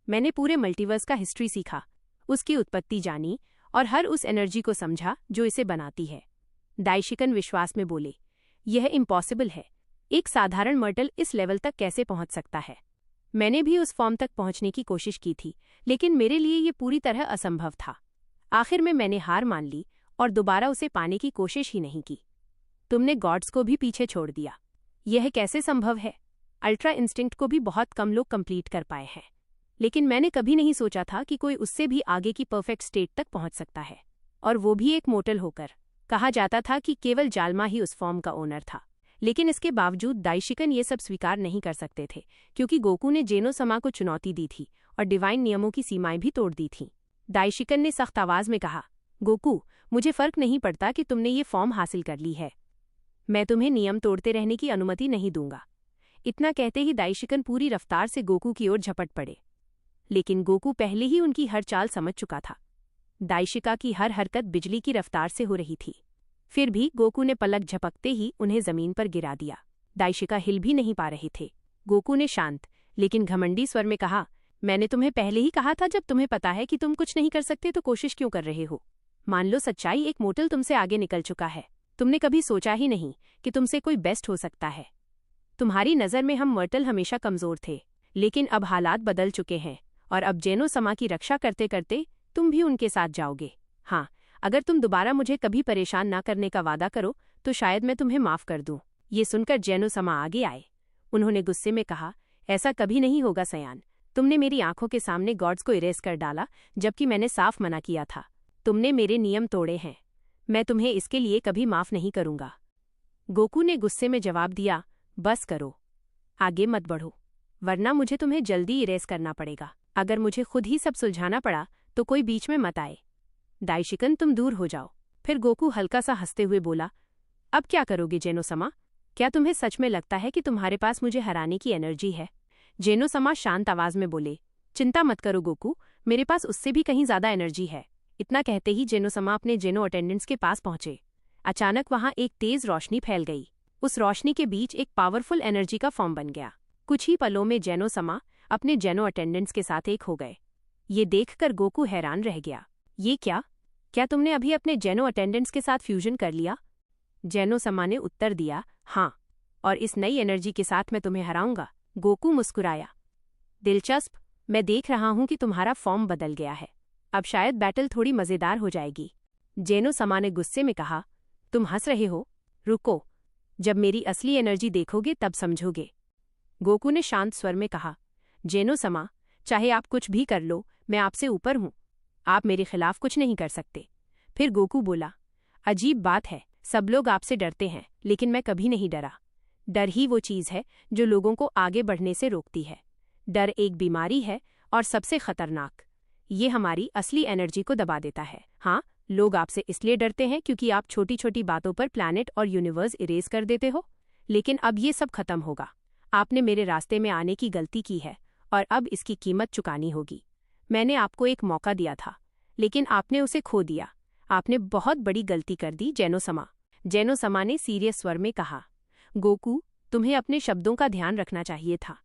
मैंने पूरे मल्टीवर्स का हिस्ट्री सीखा, उसकी उत्पत्ति जानी और हर उस एनर्जी को समझा जो इसे बनाती है। दाइशिकन विश्वास में बोले, यह इम्पॉसिबल है। एक साधारण मर्टल इस लेवल तक कैसे पहुंच सकता है? मैंने भी उस फॉर्म तक पहुंचने की कोशिश की थी, लेकिन मेरे लिए ये पूरी तरह असंभव था। आखिर में मैंने हार मान ली और दोबारा उसे पाने की कोशिश ही नहीं की। तुमने गॉड्स को भी पीछे छोड़ दिया। यह कैसे संभव है? अल्ट्रा इंस्टिंक्ट को भी बहुत कम लोग कंप्लीट कर पाए हैं, लेकिन मैंने कभी नहीं सोचा था कि कोई उससे भी आगे की परफेक्ट स्टेट तक पहुंच सकता है, और वो भी एक मोर्टल होकर। कहा जाता था कि केवल जालमा ही उस फॉर्म का ओनर था, लेकिन इसके बावजूद दाइशिकन ये सब स्वीकार नहीं कर सकते थे, क्योंकि गोकू ने जेनोसमा को चुनौती दी थी और डिवाइन नियमों की सीमाएं भी तोड़ दी थीं। दाइशिकन ने सख्त आवाज में कहा, गोकू, मुझे फर्क नहीं पड़ता कि तुमने ये फॉर्म हासिल कर ली है, मैं तुम्हें नियम तोड़ते रहने की अनुमति नहीं दूंगा। इतना कहते ही दाइशिकन पूरी रफ्तार से गोकू की ओर झपट पड़े, लेकिन गोकू पहले ही उनकी हर चाल समझ चुका था। दाइशिका की हर हरकत बिजली की रफ्तार से हो रही थी, फिर भी गोकू ने पलक झपकते ही उन्हें जमीन पर गिरा दिया। दाइशिका हिल भी नहीं पा रहे थे। गोकू ने शांत लेकिन घमंडी स्वर में कहा, मैंने तुम्हें पहले ही कहा था, जब तुम्हें पता है कि तुम कुछ नहीं कर सकते तो कोशिश क्यों कर रहे हो? मान लो सच्चाई, एक मोर्टल तुमसे आगे निकल चुका है। तुमने कभी सोचा ही नहीं कि तुमसे कोई बेस्ट हो सकता है। तुम्हारी नज़र में हम मर्टल हमेशा कमज़ोर थे, लेकिन अब हालात बदल चुके हैं, और अब जेनोसमा की रक्षा करते करते तुम भी उनके साथ जाओगे। हाँ, अगर तुम दोबारा मुझे कभी परेशान न करने का वादा करो तो शायद मैं तुम्हें माफ़ कर दूं। ये सुनकर जेनोसमा आगे आए। उन्होंने गुस्से में कहा, ऐसा कभी नहीं होगा सयान। तुमने मेरी आंखों के सामने गॉड्स को इरेज कर डाला, जबकि मैंने साफ मना किया था। तुमने मेरे नियम तोड़े हैं, मैं तुम्हें इसके लिए कभी माफ़ नहीं करूंगा। गोकू ने गुस्से में जवाब दिया, बस करो, आगे मत बढ़ो, वरना मुझे तुम्हें जल्दी इरेज करना पड़ेगा। अगर मुझे खुद ही सब सुलझाना पड़ा तो कोई बीच में मत आए। दाइशिकन, तुम दूर हो जाओ। फिर गोकू हल्का सा हंसते हुए बोला, अब क्या करोगे जेनोसमा? क्या तुम्हें सच में लगता है कि तुम्हारे पास मुझे हराने की एनर्जी है? जेनोसमा शांत आवाज में बोले, चिंता मत करो गोकू, मेरे पास उससे भी कहीं ज्यादा एनर्जी है। इतना कहते ही जेनोसमा अपने जेनो अटेंडेंट्स के पास पहुंचे। अचानक वहां एक तेज रोशनी फैल गई। उस रोशनी के बीच एक पावरफुल एनर्जी का फॉर्म बन गया। कुछ ही पलों में जेनोसमा अपने जेनो अटेंडेंट्स के साथ एक हो गए। ये देखकर गोकू हैरान रह गया। ये क्या तुमने अभी अपने जेनो अटेंडेंट्स के साथ फ्यूजन कर लिया? जेनोसमा ने उत्तर दिया, हाँ, और इस नई एनर्जी के साथ मैं तुम्हें हराऊंगा। गोकू मुस्कुराया, दिलचस्प, मैं देख रहा हूं कि तुम्हारा फॉर्म बदल गया है। अब शायद बैटल थोड़ी मजेदार हो जाएगी। जेनोसमा ने गुस्से में कहा, तुम हंस रहे हो? रुको, जब मेरी असली एनर्जी देखोगे तब समझोगे। गोकू ने शांत स्वर में कहा, जेनोसमा, चाहे आप कुछ भी कर लो, मैं आपसे ऊपर हूं, आप मेरे खिलाफ कुछ नहीं कर सकते। फिर गोकू बोला, अजीब बात है, सब लोग आपसे डरते हैं, लेकिन मैं कभी नहीं डरा। डर ही वो चीज़ है जो लोगों को आगे बढ़ने से रोकती है। डर एक बीमारी है, और सबसे खतरनाक। ये हमारी असली एनर्जी को दबा देता है। हाँ, लोग आपसे इसलिए डरते हैं क्योंकि आप छोटी छोटी बातों पर प्लैनेट और यूनिवर्स इरेज कर देते हो, लेकिन अब ये सब खत्म होगा। आपने मेरे रास्ते में आने की गलती की है, और अब इसकी कीमत चुकानी होगी। मैंने आपको एक मौका दिया था, लेकिन आपने उसे खो दिया। आपने बहुत बड़ी गलती कर दी जेनोसमा। जेनोसमा ने सीरियस स्वर में कहा, गोकू, तुम्हें अपने शब्दों का ध्यान रखना चाहिए था,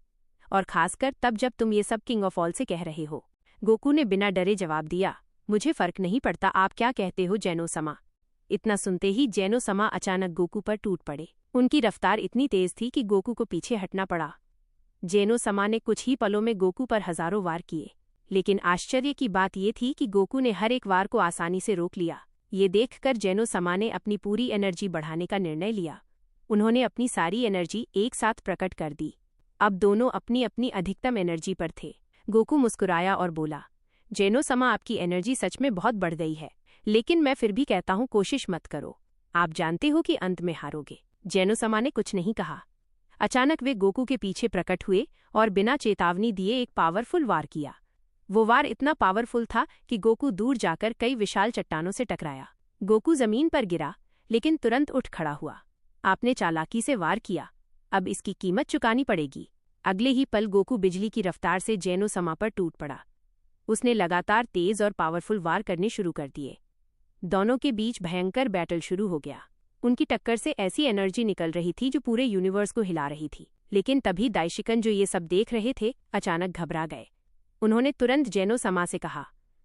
और खासकर तब जब तुम ये सब किंग ऑफ ऑल से कह रहे हो। गोकू ने बिना डरे जवाब दिया, मुझे फर्क नहीं पड़ता आप क्या कहते हो जेनोसमा। इतना सुनते ही जेनोसमा अचानक गोकू पर टूट पड़े। उनकी रफ्तार इतनी तेज थी कि गोकू को पीछे हटना पड़ा। जेनोसमा ने कुछ ही पलों में गोकू पर हजारों वार किए, लेकिन आश्चर्य की बात यह थी कि गोकू ने हर एक वार को आसानी से रोक लिया। ये देखकर जेनोसमा ने अपनी पूरी एनर्जी बढ़ाने का निर्णय लिया। उन्होंने अपनी सारी एनर्जी एक साथ प्रकट कर दी। अब दोनों अपनी अपनी अधिकतम एनर्जी पर थे। गोकू मुस्कुराया और बोला, जेनोसमा, आपकी एनर्जी सच में बहुत बढ़ गई है, लेकिन मैं फिर भी कहता हूँ, कोशिश मत करो। आप जानते हो कि अंत में हारोगे। जेनोसमा ने कुछ नहीं कहा। अचानक वे गोकू के पीछे प्रकट हुए और बिना चेतावनी दिए एक पावरफुल वार किया। वो वार इतना पावरफुल था कि गोकू दूर जाकर कई विशाल चट्टानों से टकराया। गोकू जमीन पर गिरा, लेकिन तुरंत उठ खड़ा हुआ। आपने चालाकी से वार किया, अब इसकी कीमत चुकानी पड़ेगी। अगले ही पल गोकू बिजली की रफ्तार से जेनोसमा पर टूट पड़ा। उसने लगातार तेज और पावरफुल वार करने शुरू कर दिए। दोनों के बीच भयंकर बैटल शुरू हो गया। उनकी टक्कर से ऐसी एनर्जी निकल रही थी जो पूरे यूनिवर्स को हिला रही थी। लेकिन तभी दाइशिकन, जो ये सब देख रहे थे, अचानक घबरा गए। उन्होंने तुरंत जेनो समा से कहा,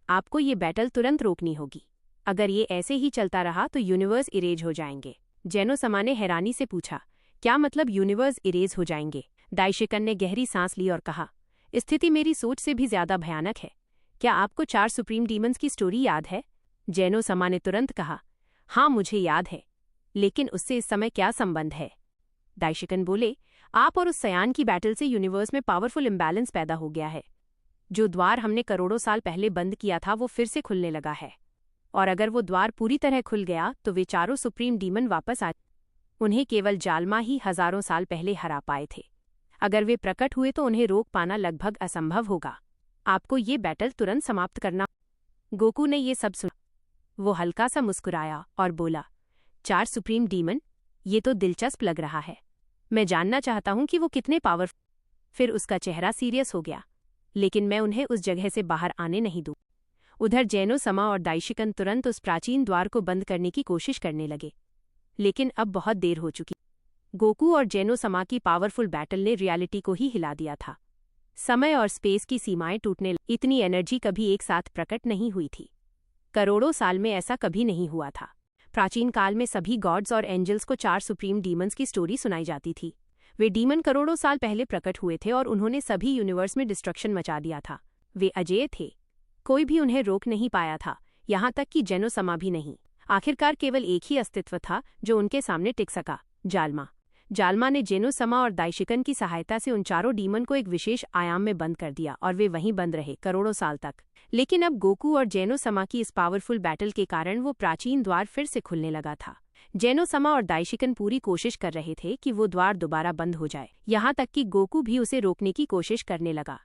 आपको ये बैटल तुरंत रोकनी होगी। अगर ये ऐसे ही चलता रहा तो यूनिवर्स इरेज हो जाएंगे। जेनो समा ने हैरानी से पूछा, क्या मतलब यूनिवर्स इरेज हो जाएंगे? दाइशिकन ने गहरी सांस ली और कहा, स्थिति मेरी सोच से भी ज्यादा भयानक है। क्या आपको 4 सुप्रीम डीमंस की स्टोरी याद है? जेनो समा ने तुरंत कहा, हाँ मुझे याद है, लेकिन उससे इस समय क्या संबंध है? दाइशिकन बोले, आप और उस सयान की बैटल से यूनिवर्स में पावरफुल इम्बैलेंस पैदा हो गया है। जो द्वार हमने करोड़ों साल पहले बंद किया था वो फिर से खुलने लगा है, और अगर वो द्वार पूरी तरह खुल गया तो वे 4 सुप्रीम डीमन वापस आ, उन्हें केवल जालमा ही हजारों साल पहले हरा पाए थे। अगर वे प्रकट हुए तो उन्हें रोक पाना लगभग असंभव होगा। आपको ये बैटल तुरंत समाप्त करना। गोकू ने ये सब सुना। वो हल्का सा मुस्कुराया और बोला, 4 सुप्रीम डीमन, ये तो दिलचस्प लग रहा है। मैं जानना चाहता हूं कि वो कितने पावरफुल। फिर उसका चेहरा सीरियस हो गया, लेकिन मैं उन्हें उस जगह से बाहर आने नहीं दूं। उधर जेनो समा और दाइशिकन तुरंत उस प्राचीन द्वार को बंद करने की कोशिश करने लगे, लेकिन अब बहुत देर हो चुकी। गोकू और जेनो समा की पावरफुल बैटल ने रियलिटी को ही हिला दिया था। समय और स्पेस की सीमाएं टूटने लगी। इतनी एनर्जी कभी एक साथ प्रकट नहीं हुई थी। करोड़ों साल में ऐसा कभी नहीं हुआ था। प्राचीन काल में सभी गॉड्स और एंजल्स को 4 सुप्रीम डीमंस की स्टोरी सुनाई जाती थी। वे डीमन करोड़ों साल पहले प्रकट हुए थे और उन्होंने सभी यूनिवर्स में डिस्ट्रक्शन मचा दिया था। वे अजेय थे, कोई भी उन्हें रोक नहीं पाया था, यहाँ तक कि जेनो समा भी नहीं। आखिरकार केवल एक ही अस्तित्व था जो उनके सामने टिक सका, जालमा। जालमा ने जेनो समा और दाइशिकन की सहायता से उन 4 डीमन को एक विशेष आयाम में बंद कर दिया और वे वहीं बंद रहे करोड़ों साल तक। लेकिन अब गोकू और जेनो समा की इस पावरफुल बैटल के कारण वो प्राचीन द्वार फिर से खुलने लगा था। जेनो समा और दाइशिकन पूरी कोशिश कर रहे थे कि वो द्वार दोबारा बंद हो जाए, यहाँ तक कि गोकू भी उसे रोकने की कोशिश करने लगा,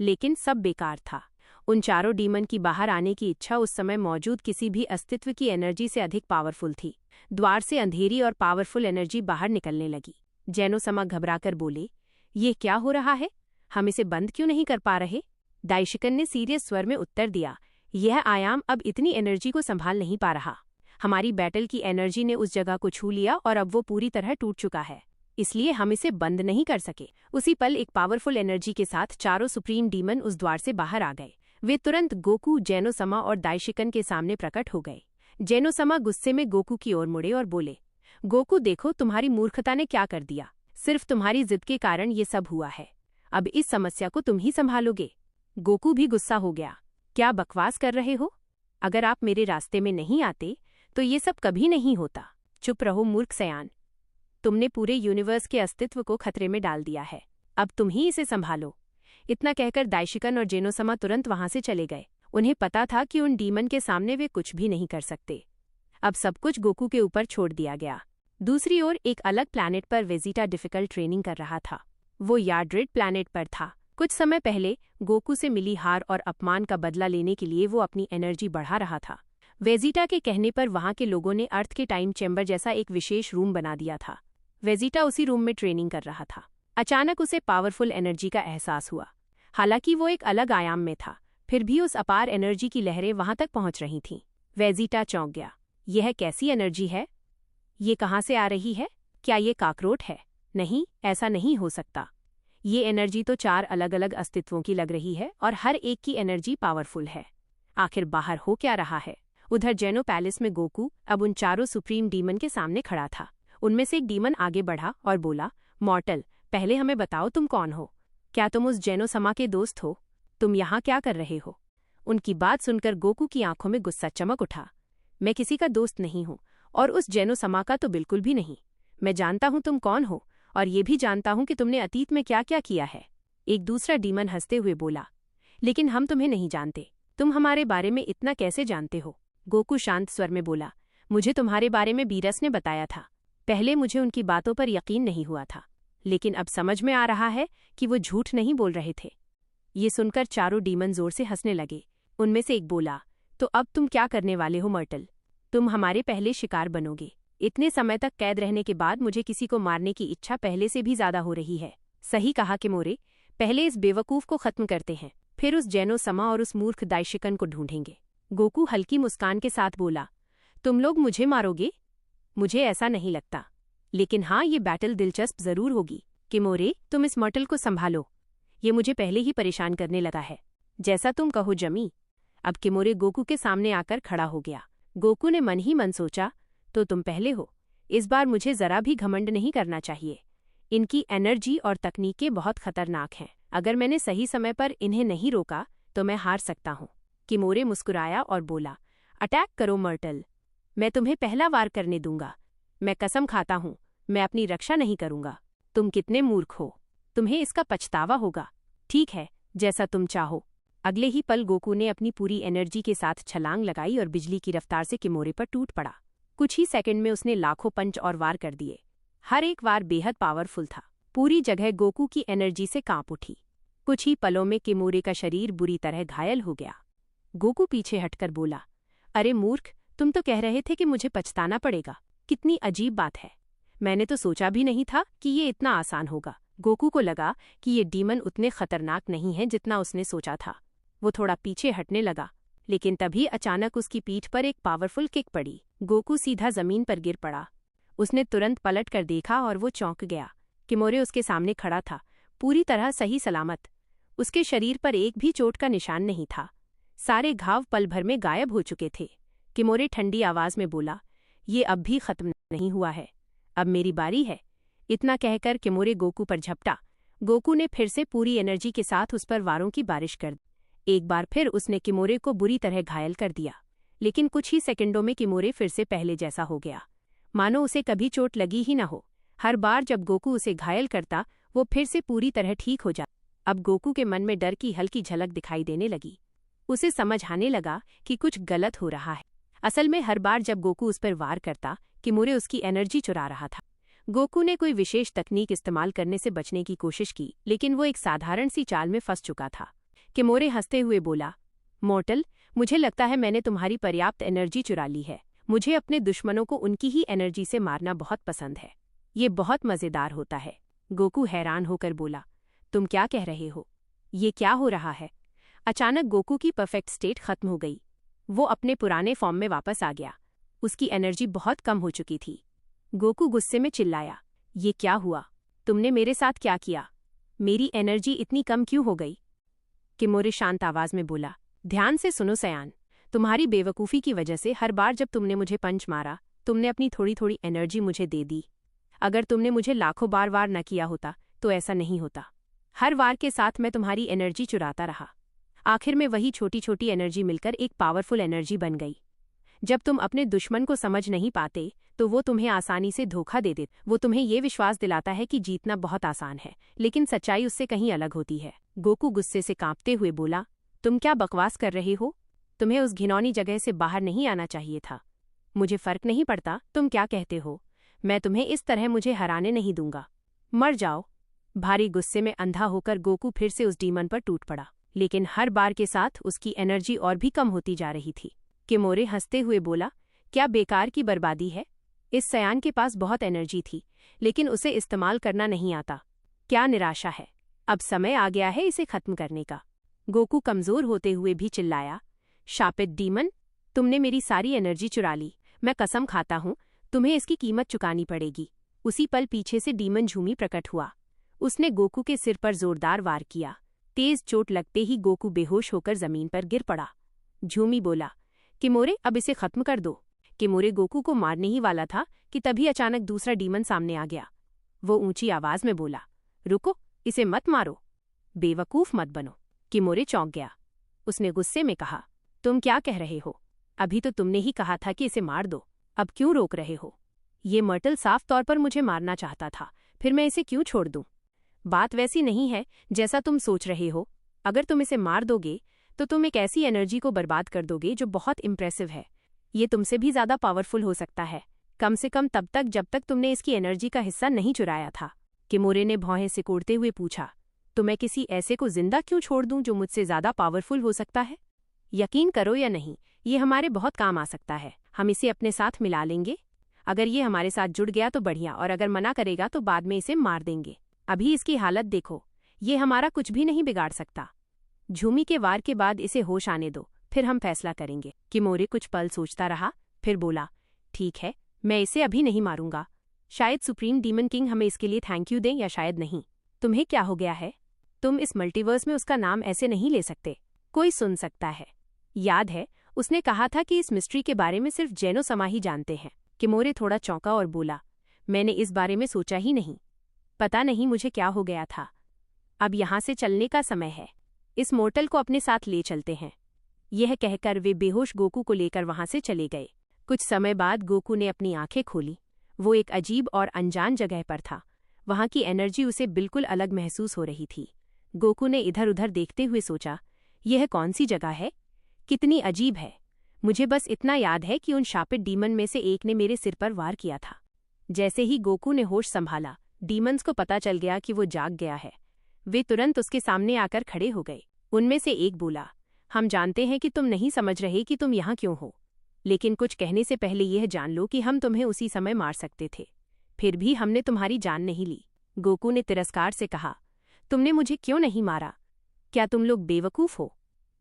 लेकिन सब बेकार था। उन 4 डीमन की बाहर आने की इच्छा उस समय मौजूद किसी भी अस्तित्व की एनर्जी से अधिक पावरफुल थी। द्वार से अंधेरी और पावरफुल एनर्जी बाहर निकलने लगी। जेनो समा घबराकर बोले, ये क्या हो रहा है? हम इसे बंद क्यों नहीं कर पा रहे? दाइशिकन ने सीरियस स्वर में उत्तर दिया, यह आयाम अब इतनी एनर्जी को संभाल नहीं पा रहा। हमारी बैटल की एनर्जी ने उस जगह को छू लिया और अब वो पूरी तरह टूट चुका है, इसलिए हम इसे बंद नहीं कर सके। उसी पल एक पावरफुल एनर्जी के साथ 4 सुप्रीम डीमन उस द्वार से बाहर आ गए। वे तुरंत गोकू, जेनो समा और दाइशिकन के सामने प्रकट हो गए। जेनो समा गुस्से में गोकू की ओर मुड़े और बोले, गोकू देखो तुम्हारी मूर्खता ने क्या कर दिया। सिर्फ तुम्हारी जिद के कारण ये सब हुआ है। अब इस समस्या को तुम ही संभालोगे। गोकू भी गुस्सा हो गया, क्या बकवास कर रहे हो? अगर आप मेरे रास्ते में नहीं आते तो ये सब कभी नहीं होता। चुप रहो मूर्ख सयान, तुमने पूरे यूनिवर्स के अस्तित्व को खतरे में डाल दिया है। अब तुम ही इसे संभालो। इतना कहकर दाइशिकन और जेनो समा तुरंत वहां से चले गए। उन्हें पता था कि उन डीमन के सामने वे कुछ भी नहीं कर सकते। अब सब कुछ गोकू के ऊपर छोड़ दिया गया। दूसरी ओर एक अलग प्लैनेट पर वेजिटा डिफिकल्ट ट्रेनिंग कर रहा था। वो यार्ड्रिड प्लैनेट पर था। कुछ समय पहले गोकू से मिली हार और अपमान का बदला लेने के लिए वो अपनी एनर्जी बढ़ा रहा था। वेजिटा के कहने पर वहां के लोगों ने अर्थ के टाइम चैम्बर जैसा एक विशेष रूम बना दिया था। वेजिटा उसी रूम में ट्रेनिंग कर रहा था। अचानक उसे पावरफुल एनर्जी का एहसास हुआ। हालांकि वो एक अलग आयाम में था, फिर भी उस अपार एनर्जी की लहरें वहां तक पहुंच रही थीं। वेजिटा चौंक गया, यह कैसी एनर्जी है? ये कहाँ से आ रही है? क्या ये काकरोट है? नहीं, ऐसा नहीं हो सकता। ये एनर्जी तो 4 अलग अलग अस्तित्वों की लग रही है और हर एक की एनर्जी पावरफुल है। आखिर बाहर हो क्या रहा है? उधर जेनो पैलेस में गोकू अब उन 4 सुप्रीम डीमन के सामने खड़ा था। उनमें से एक डीमन आगे बढ़ा और बोला, मॉर्टल, पहले हमें बताओ तुम कौन हो? क्या तुम उस जेनो समा के दोस्त हो? तुम यहाँ क्या कर रहे हो? उनकी बात सुनकर गोकू की आंखों में गुस्सा चमक उठा। मैं किसी का दोस्त नहीं हूँ और उस जेनो समा का तो बिल्कुल भी नहीं। मैं जानता हूँ तुम कौन हो और ये भी जानता हूँ कि तुमने अतीत में क्या क्या किया है। एक दूसरा डीमन हंसते हुए बोला, लेकिन हम तुम्हें नहीं जानते। तुम हमारे बारे में इतना कैसे जानते हो? गोकू शांत स्वर में बोला, मुझे तुम्हारे बारे में बीरस ने बताया था। पहले मुझे उनकी बातों पर यकीन नहीं हुआ था, लेकिन अब समझ में आ रहा है कि वो झूठ नहीं बोल रहे थे। ये सुनकर 4 डीमन जोर से हंसने लगे। उनमें से एक बोला, तो अब तुम क्या करने वाले हो मॉर्टल? तुम हमारे पहले शिकार बनोगे। इतने समय तक कैद रहने के बाद मुझे किसी को मारने की इच्छा पहले से भी ज्यादा हो रही है। सही कहा कि मोरे, पहले इस बेवकूफ को खत्म करते हैं, फिर उस जेनो समा और उस मूर्ख दाइशिकन को ढूंढेंगे। गोकू हल्की मुस्कान के साथ बोला, तुम लोग मुझे मारोगे? मुझे ऐसा नहीं लगता, लेकिन हाँ, ये बैटल दिलचस्प जरूर होगी। कि मोरे, तुम इस मॉर्टल को संभालो, ये मुझे पहले ही परेशान करने लगा है। जैसा तुम कहो जमी। अब किमोरे गोकू के सामने आकर खड़ा हो गया। गोकू ने मन ही मन सोचा, तो तुम पहले हो। इस बार मुझे जरा भी घमंड नहीं करना चाहिए। इनकी एनर्जी और तकनीकें बहुत खतरनाक हैं। अगर मैंने सही समय पर इन्हें नहीं रोका तो मैं हार सकता हूँ। किमोरे मुस्कुराया और बोला, अटैक करो मर्टल, मैं तुम्हें पहला वार करने दूंगा। मैं कसम खाता हूँ, मैं अपनी रक्षा नहीं करूंगा। तुम कितने मूर्ख हो, तुम्हें इसका पछतावा होगा। ठीक है, जैसा तुम चाहो। अगले ही पल गोकू ने अपनी पूरी एनर्जी के साथ छलांग लगाई और बिजली की रफ्तार से किमोरे पर टूट पड़ा। कुछ ही सेकंड में उसने लाखों पंच और वार कर दिए। हर एक वार बेहद पावरफुल था। पूरी जगह गोकू की एनर्जी से कांप उठी। कुछ ही पलों में किमोरे का शरीर बुरी तरह घायल हो गया। गोकू पीछे हटकर बोला, अरे मूर्ख, तुम तो कह रहे थे कि मुझे पछताना पड़ेगा। कितनी अजीब बात है, मैंने तो सोचा भी नहीं था कि ये इतना आसान होगा। गोकू को लगा कि ये डीमन उतने खतरनाक नहीं हैं जितना उसने सोचा था। वो थोड़ा पीछे हटने लगा, लेकिन तभी अचानक उसकी पीठ पर एक पावरफुल किक पड़ी। गोकू सीधा जमीन पर गिर पड़ा। उसने तुरंत पलट कर देखा और वो चौंक गया। किमोरे उसके सामने खड़ा था, पूरी तरह सही सलामत। उसके शरीर पर एक भी चोट का निशान नहीं था। सारे घाव पल भर में गायब हो चुके थे। किमोरे ठंडी आवाज में बोला, ये अब भी खत्म नहीं हुआ है, अब मेरी बारी है। इतना कहकर किमोरे गोकू पर झपटा। गोकू ने फिर से पूरी एनर्जी के साथ उस पर वारों की बारिश कर दी। एक बार फिर उसने किमोरे को बुरी तरह घायल कर दिया, लेकिन कुछ ही सेकंडों में किमोरे फिर से पहले जैसा हो गया, मानो उसे कभी चोट लगी ही न हो। हर बार जब गोकू उसे घायल करता, वो फिर से पूरी तरह ठीक हो जाता। अब गोकू के मन में डर की हल्की झलक दिखाई देने लगी। उसे समझ आने लगा कि कुछ गलत हो रहा है। असल में हर बार जब गोकू उस पर वार करता, किमोरे उसकी एनर्जी चुरा रहा था। गोकू ने कोई विशेष तकनीक इस्तेमाल करने से बचने की कोशिश की, लेकिन वो एक साधारण सी चाल में फंस चुका था। किमोरे हंसते हुए बोला, मॉर्टल, मुझे लगता है मैंने तुम्हारी पर्याप्त एनर्जी चुरा ली है। मुझे अपने दुश्मनों को उनकी ही एनर्जी से मारना बहुत पसंद है। ये बहुत मजेदार होता है। गोकू हैरान होकर बोला, तुम क्या कह रहे हो? ये क्या हो रहा है? अचानक गोकू की परफेक्ट स्टेट खत्म हो गई। वो अपने पुराने फॉर्म में वापस आ गया। उसकी एनर्जी बहुत कम हो चुकी थी। गोकू गुस्से में चिल्लाया, ये क्या हुआ? तुमने मेरे साथ क्या किया? मेरी एनर्जी इतनी कम क्यों हो गई? किमोरे शांत आवाज में बोला, ध्यान से सुनो सयान, तुम्हारी बेवकूफ़ी की वजह से हर बार जब तुमने मुझे पंच मारा, तुमने अपनी थोड़ी थोड़ी एनर्जी मुझे दे दी। अगर तुमने मुझे लाखों बार वार न किया होता तो ऐसा नहीं होता। हर वार के साथ मैं तुम्हारी एनर्जी चुराता रहा। आखिर में वही छोटी छोटी एनर्जी मिलकर एक पावरफुल एनर्जी बन गई। जब तुम अपने दुश्मन को समझ नहीं पाते तो वो तुम्हें आसानी से धोखा दे देता। वो तुम्हें ये विश्वास दिलाता है कि जीतना बहुत आसान है, लेकिन सच्चाई उससे कहीं अलग होती है। गोकू गुस्से से कांपते हुए बोला, तुम क्या बकवास कर रहे हो? तुम्हें उस घिनौनी जगह से बाहर नहीं आना चाहिए था। मुझे फर्क नहीं पड़ता तुम क्या कहते हो, मैं तुम्हें इस तरह मुझे हराने नहीं दूंगा। मर जाओ। भारी गुस्से में अंधा होकर गोकू फिर से उस डीमन पर टूट पड़ा, लेकिन हर बार के साथ उसकी एनर्जी और भी कम होती जा रही थी। किमोरे हंसते हुए बोला, क्या बेकार की बर्बादी है? इस सयान के पास बहुत एनर्जी थी, लेकिन उसे इस्तेमाल करना नहीं आता। क्या निराशा है। अब समय आ गया है इसे खत्म करने का। गोकू कमजोर होते हुए भी चिल्लाया, शापित डीमन, तुमने मेरी सारी एनर्जी चुरा ली। मैं कसम खाता हूँ तुम्हें इसकी कीमत चुकानी पड़ेगी। उसी पल पीछे से डीमन झूमी प्रकट हुआ। उसने गोकू के सिर पर जोरदार वार किया। तेज चोट लगते ही गोकू बेहोश होकर जमीन पर गिर पड़ा। झूमी बोला, किमोरे, अब इसे खत्म कर दो। किमोरे गोकू को मारने ही वाला था कि तभी अचानक दूसरा डीमन सामने आ गया। वो ऊंची आवाज में बोला, रुको, इसे मत मारो, बेवकूफ मत बनो। किमोरे चौंक गया। उसने गुस्से में कहा, तुम क्या कह रहे हो? अभी तो तुमने ही कहा था कि इसे मार दो, अब क्यों रोक रहे हो? ये मर्टल साफ तौर पर मुझे मारना चाहता था, फिर मैं इसे क्यों छोड़ दूं? बात वैसी नहीं है जैसा तुम सोच रहे हो। अगर तुम इसे मार दोगे तो तुम एक ऐसी एनर्जी को बर्बाद कर दोगे जो बहुत इम्प्रेसिव है। ये तुमसे भी ज्यादा पावरफुल हो सकता है, कम से कम तब तक जब तक तुमने इसकी एनर्जी का हिस्सा नहीं चुराया था। किमोरे ने भौहें सिकोड़ते हुए पूछा, तो मैं किसी ऐसे को जिंदा क्यों छोड़ दूं जो मुझसे ज्यादा पावरफुल हो सकता है? यकीन करो या नहीं, ये हमारे बहुत काम आ सकता है। हम इसे अपने साथ मिला लेंगे। अगर ये हमारे साथ जुड़ गया तो बढ़िया, और अगर मना करेगा तो बाद में इसे मार देंगे। अभी इसकी हालत देखो, ये हमारा कुछ भी नहीं बिगाड़ सकता। झूमी के वार के बाद इसे होश आने दो, फिर हम फैसला करेंगे। किमोरे कुछ पल सोचता रहा, फिर बोला, ठीक है, मैं इसे अभी नहीं मारूंगा। शायद सुप्रीम डीमन किंग हमें इसके लिए थैंक यू दें, या शायद नहीं। तुम्हें क्या हो गया है? तुम इस मल्टीवर्स में उसका नाम ऐसे नहीं ले सकते। कोई सुन सकता है। याद है, उसने कहा था कि इस मिस्ट्री के बारे में सिर्फ जैनो समा ही जानते हैं। किमोरे थोड़ा चौंका और बोला, मैंने इस बारे में सोचा ही नहीं। पता नहीं मुझे क्या हो गया था। अब यहाँ से चलने का समय है। इस मोर्टल को अपने साथ ले चलते हैं। यह कहकर वे बेहोश गोकू को लेकर वहां से चले गए। कुछ समय बाद गोकू ने अपनी आंखें खोली। वो एक अजीब और अनजान जगह पर था। वहां की एनर्जी उसे बिल्कुल अलग महसूस हो रही थी। गोकू ने इधर उधर देखते हुए सोचा, यह कौन सी जगह है? कितनी अजीब है। मुझे बस इतना याद है कि उन शापित डीमन में से एक ने मेरे सिर पर वार किया था। जैसे ही गोकू ने होश संभाला, डीमंस को पता चल गया कि वो जाग गया है। वे तुरंत उसके सामने आकर खड़े हो गए। उनमें से एक बोला, हम जानते हैं कि तुम नहीं समझ रहे कि तुम यहाँ क्यों हो, लेकिन कुछ कहने से पहले यह जान लो कि हम तुम्हें उसी समय मार सकते थे, फिर भी हमने तुम्हारी जान नहीं ली। गोकू ने तिरस्कार से कहा, तुमने मुझे क्यों नहीं मारा? क्या तुम लोग बेवकूफ हो?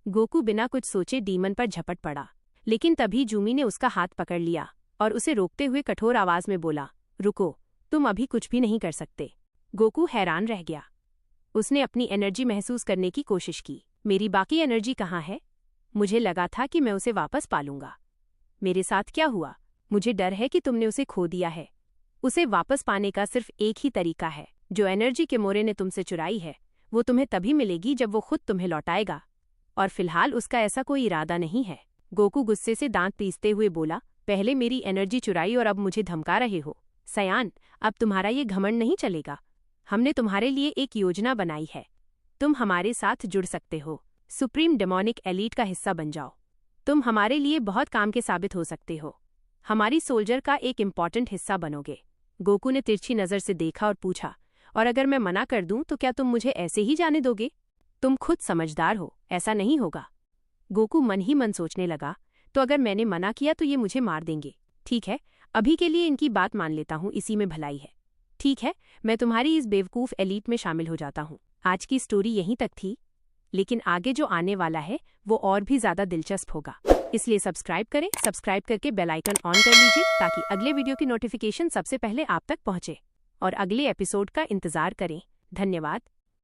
गोकू बिना कुछ सोचे डीमन पर झपट पड़ा, लेकिन तभी जूमी ने उसका हाथ पकड़ लिया और उसे रोकते हुए कठोर आवाज में बोला, रुको, तुम अभी कुछ भी नहीं कर सकते। गोकू हैरान रह गया। उसने अपनी एनर्जी महसूस करने की कोशिश की। मेरी बाकी एनर्जी कहाँ है? मुझे लगा था कि मैं उसे वापस पालूंगा। मेरे साथ क्या हुआ? मुझे डर है कि तुमने उसे खो दिया है। उसे वापस पाने का सिर्फ एक ही तरीका है। जो एनर्जी किमोरे ने तुमसे चुराई है, वो तुम्हें तभी मिलेगी जब वो खुद तुम्हें लौटाएगा, और फिलहाल उसका ऐसा कोई इरादा नहीं है। गोकू गुस्से से दांत पीसते हुए बोला, पहले मेरी एनर्जी चुराई और अब मुझे धमका रहे हो? सयान, अब तुम्हारा ये घमंड नहीं चलेगा। हमने तुम्हारे लिए एक योजना बनाई है। तुम हमारे साथ जुड़ सकते हो। सुप्रीम डेमोनिक एलीट का हिस्सा बन जाओ। तुम हमारे लिए बहुत काम के साबित हो सकते हो। हमारी सोल्जर का एक इम्पॉर्टेंट हिस्सा बनोगे। गोकू ने तिरछी नज़र से देखा और पूछा, और अगर मैं मना कर दूं तो क्या तुम मुझे ऐसे ही जाने दोगे? तुम खुद समझदार हो, ऐसा नहीं होगा। गोकू मन ही मन सोचने लगा, तो अगर मैंने मना किया तो ये मुझे मार देंगे। ठीक है, अभी के लिए इनकी बात मान लेता हूँ, इसी में भलाई है। ठीक है, मैं तुम्हारी इस बेवकूफ़ एलीट में शामिल हो जाता हूँ। आज की स्टोरी यहीं तक थी, लेकिन आगे जो आने वाला है वो और भी ज़्यादा दिलचस्प होगा। इसलिए सब्सक्राइब करें। सब्सक्राइब करके बेल आइकन ऑन कर लीजिए ताकि अगले वीडियो की नोटिफिकेशन सबसे पहले आप तक पहुंचे, और अगले एपिसोड का इंतज़ार करें। धन्यवाद।